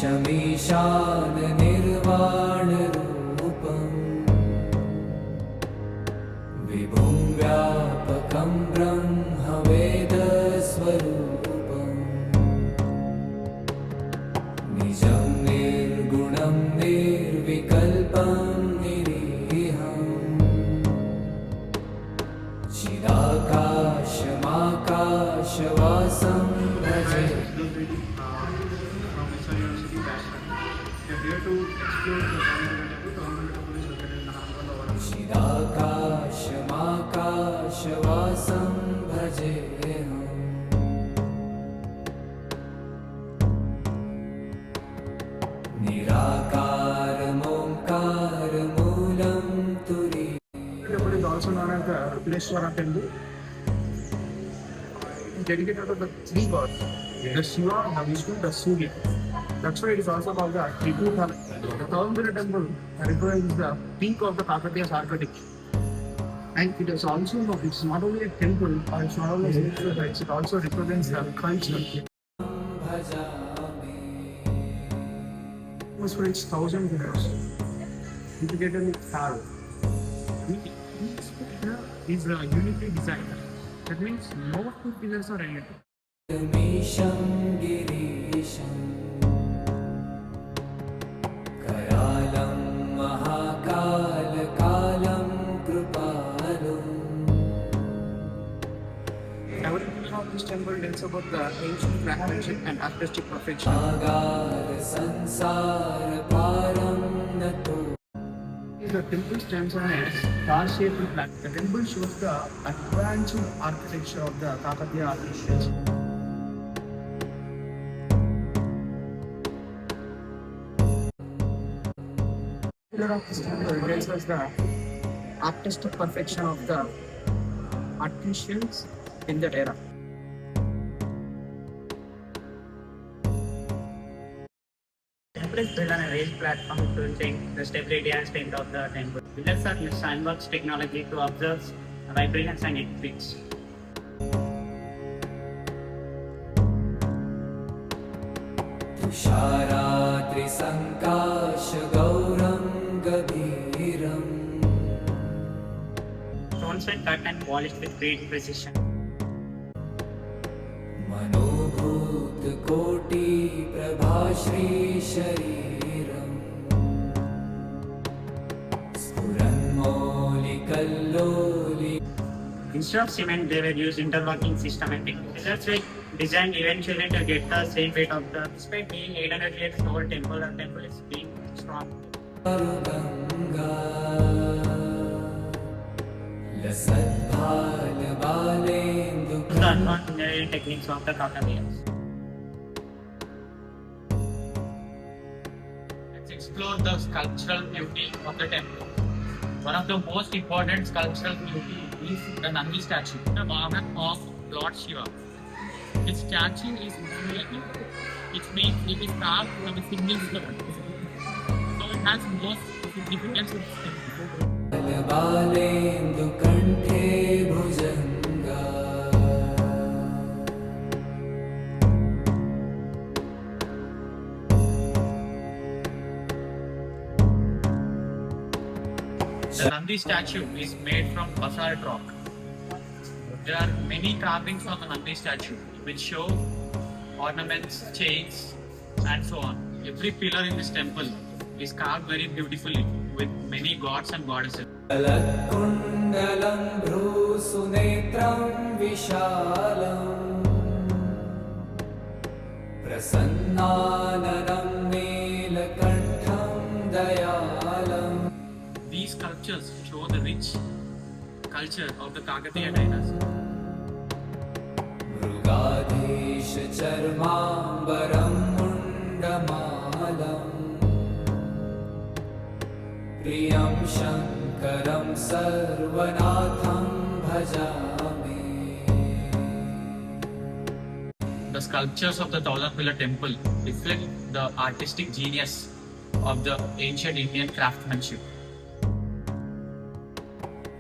शमीशान निर्वाणरूपम् विभुं व्यापकं ब्रह्मवेदस्वरूपम् निजं निर्गुणं निर्विकल्पं निरीहम् चिदाकाशमाकाशवासं भजे। चिदाकाशमाकाशवासं भजेऽहम् निराकारमोङ्कारमूलं तुरीयम्। Temple is also known as the Rukreshwara temple, dedicated to the three gods, the Shiva, the Vishnu, the Surya. That's why it is also called the Tribhuta. The Tavangira temple represents the peak of the Kakatiya's architecture. And it is also, it's not only a temple, or it's not only a spiritual sites, it also represents the culture. It was for its 1,000 pillars, integrated with Thal. Each pillar is uniquely designed. That means no two pillars are identical. मीशं गिरीशं करालं महाकालकालं कृपालुम्। Everything of this temple tells about the ancient craftsmanship and artistic perfection. आगार संसार पारं नतो। The temple stands on a star-shaped platform. The temple shows the advanced architecture of the Kakatiya artisans. Pillar of this temple tells us the artistic perfection of the artisans in that era. The temple is built on a raised platform to check the stability and strength of the temple. Pillars are used sandworks technology to observe vibrations and earthquakes. तुषाराद्रिसङ्काशगौरं गभीरम्। Stones were cut and polished with great precision. मनोभूतकोटिप्रभाश्रीशरीरम् स्फुरन्मौलिकल्लोलि। Instead of cement, they were used interlocking systematic. Pillars were designed eventually to get the same weight of the. Despite being 800 years old, the temple is being strong. Ganga लसद्भालबालेन्दु The advanced engineering techniques of the Kakatiyas. Let's explore the sculptural beauty of the temple. One of the most important sculptural beauty is the Nandi statue, the Vahan of Lord Shiva. Its statue is unique, which means it is carved from a single stone. So it has most significance in this temple. Balendu कण्ठे भुजङ्गा The Nandi statue is made from basalt rock. There are many carvings on the Nandi statue which show ornaments, chains, and so on. Every pillar in this temple is carved very beautifully with many gods and goddesses. कुण्डलं भ्रूसुनेत्रं विशालम् प्रसन्नाननं नीलकण्ठं दयालम्। These sculptures show the rich culture of the Kakatiya dynasty. मृगाधीशचर्माम्बरं मुण्डमालम् प्रियं शङ्करं सर्वनाथं भजामि। The sculptures of the Thousand Pillar Temple reflect the artistic genius of the ancient Indian craftsmanship.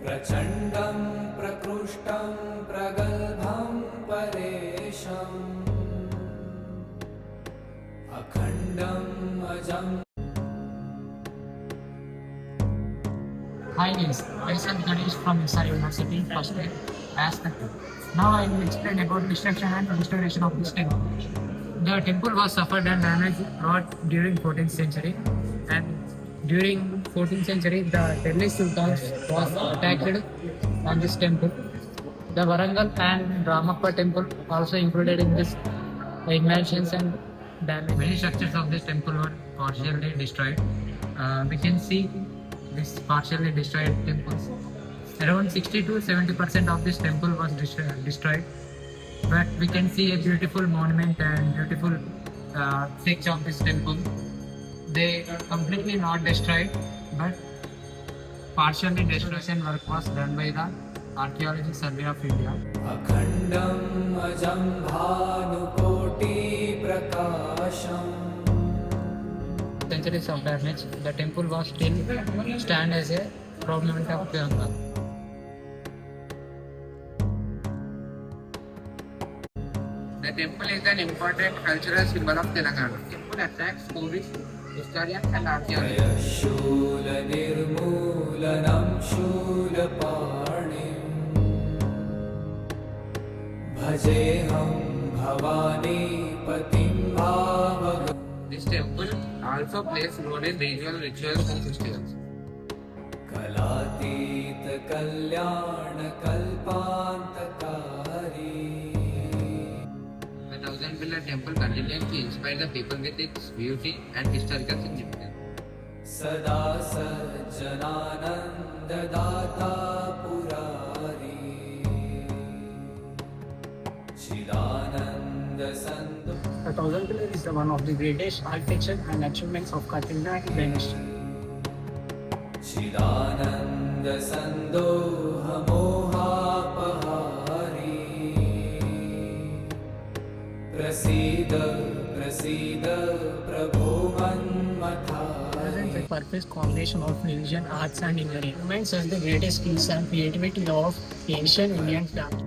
प्रचण्डं प्रकृष्टं प्रगल्भं परेशम् अखण्डं अजम् Hi guys, myself Ganesh from SR University, first year, Aspect. Now I will explain about destruction and restoration of this temple. The temple was suffered and damaged not during 14th century, and during 14th century the Delhi Sultans was attacked on this temple. The Varangal and Ramappa temple also included in this inventions and damage. Many structures of this temple were partially destroyed. We can see this partially destroyed temples. Around 60 to 70% of this temple was destroyed, but we can see a beautiful monument and beautiful sketch of this temple. They are completely not destroyed, but partially destruction work was done by the Archaeology Survey of India. अखण्डम् अजं भानुकोटिप्रकाशम् Centuries of damage, the temple was still stand as a monument of Ganga. The temple is an important cultural symbol of Telangana. The temple attracts tourists, historians and archaeologists. शूलनिर्मूलनं शूलपाणिम् भजेऽहं Bhavani पतिं भावग This temple also plays role in regional rituals and festivals. कलातीत Kalyan कल्पान्तकारी The Thousand Pillar Temple continues to inspire the people with its beauty and historical significance. सदा सज्जनानन्ददाता पुरारी चिदानन्दसन्दो The Thousand Pillar is one of the greatest architecture and achievements of Kathmandu dynasty. चिदानन्दसन्दोहमोहापहारी प्रसीद प्रसीद प्रभो मन्मथारी Presents a perfect combination of religion, arts and engineering. Remains as the greatest skills and creativity of ancient Indian craft.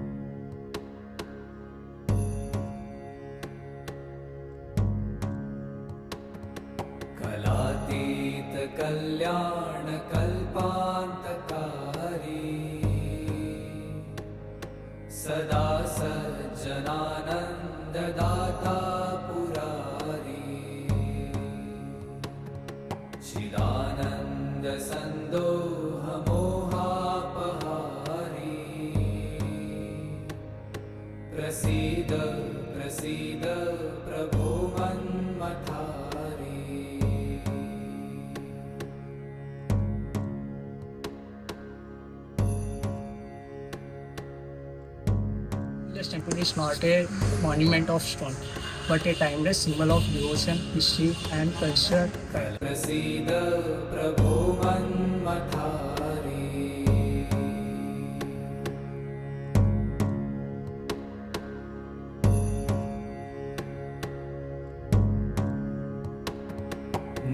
कलातीत कल्याण कल्पान्तकारी सदा सज्जनानन्ददाता पुरारी चिदानन्दसन्दोहमोहापहारी प्रसीद प्रसीद प्रभो मन्मथारी This temple is not a monument of stone, but a timeless symbol of devotion, history and culture. प्रसीद प्रभो मन्मथारी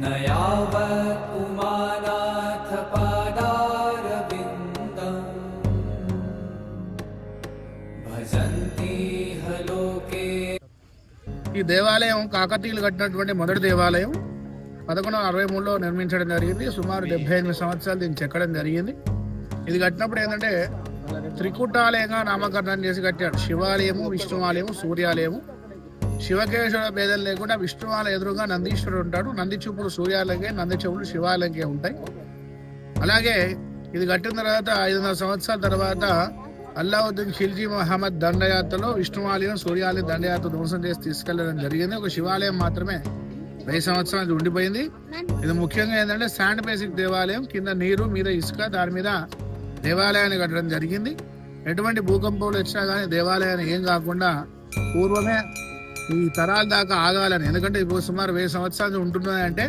न यावत् उमानाथ पादारविन्दम् भजन्ति ह लोके ఈ దేవాలయం కాకతీయులు కట్టినటువంటి మొదటి దేవాలయం 1163లో నిర్మించడం జరిగింది. సుమారు 78 సంవత్సరాలు దీన్ని చెక్కడం జరిగింది. ఇది కట్టినప్పుడు ఏంటంటే త్రికుటాలయంగా నామకరణం చేసి కట్టాడు. శివాలయము, విష్ణువాలయము, సూర్యాలయము. శివకేశ్వర భేదం లేకుండా విష్ణువాలయం ఎదురుగా నందీశ్వరుడు ఉంటాడు. నంది చూపులు సూర్యాలయకే, నంది చెవులు శివాలయకే ఉంటాయి. అలాగే ఇది కట్టిన తర్వాత 500 సంవత్సరాల తర్వాత అల్లావుద్దీన్ ఖిల్జీ మహమ్మద్ దండయాత్రలో విష్ణువాలయం, సూర్యాలయం దండయాత్ర ధ్వంసం చేసి తీసుకెళ్లడం జరిగింది. ఒక శివాలయం మాత్రమే 1000 సంవత్సరాలు ఉండిపోయింది. ఇది ముఖ్యంగా ఏంటంటే శాండ్ బేసిక్ దేవాలయం, కింద నీరు, మీద ఇసుక, దాని మీద దేవాలయాన్ని కట్టడం జరిగింది. ఎటువంటి భూకంపాలు వచ్చినా కానీ దేవాలయాన్ని ఏం కాకుండా పూర్వమే ఈ తరాల దాకా ఆగాలని, ఎందుకంటే ఇప్పుడు సుమారు 1000 సంవత్సరాలు ఉంటున్నాయంటే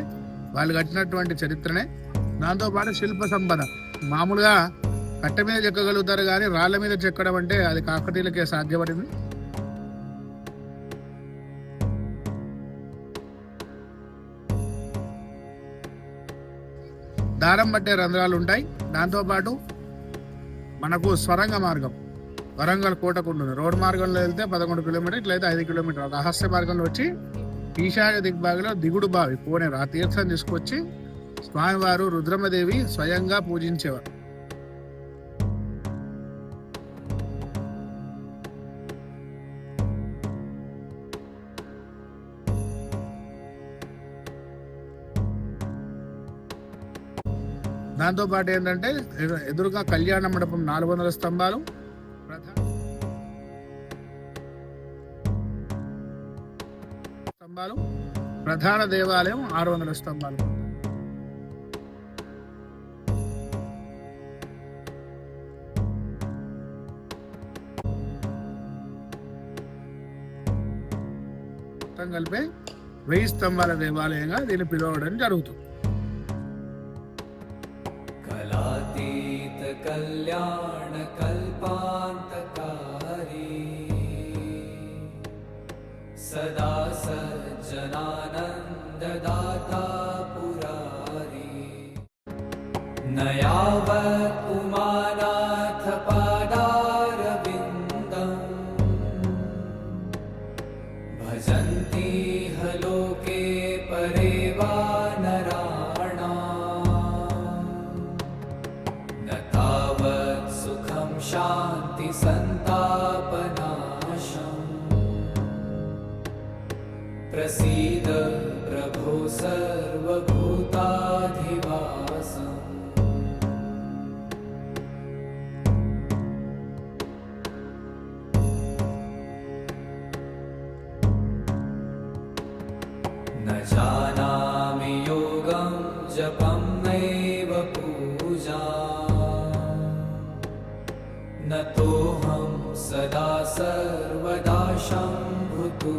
వాళ్ళు కట్టినటువంటి చరిత్రనే. దాంతోపాటు శిల్ప సంపద, మామూలుగా కట్ట మీద చెక్కగలుగుతారు కానీ రాళ్ల మీద చెక్కడం అంటే అది కాకతీయులకే సాధ్యపడింది. దారం పట్టే రంధ్రాలు ఉంటాయి. దాంతోపాటు మనకు స్వరంగ మార్గం, వరంగల్ కోటకు ఉంటుంది. రోడ్ మార్గంలో వెళ్తే 11 కిలోమీటర్, ఇట్లయితే 5 కిలోమీటర్. రహస్య మార్గంలో వచ్చి ఈశాన్య దిగ్భాగంలో దిగుడు బావి కోనేరు ఆ తీర్థం తీసుకొచ్చి స్వామివారు రుద్రమదేవి స్వయంగా పూజించేవారు. దాంతో పాటు ఏంటంటే ఎదురుగా కళ్యాణ మండపం 400 స్తంభాలు, ప్రధాన దేవాలయం 600 స్తంభాలు. మొత్తం కలిపి 1000 స్తంభాల దేవాలయంగా దీన్ని పిలవడం జరుగుతుంది. कलातीत कल्याण कल्पान्तकारी सदा सज्जनानन्ददाता पुरारी न यावत् उमानाथ पादारविन्दम् भजन्ति ह लोके परे वा शांति संतापनाशम् प्रसीद प्रभो सर्वभूताधिवासम् न जानामि योगं जपं नैव पूजा न तोऽहं सदा सर्वदा शम्भुतु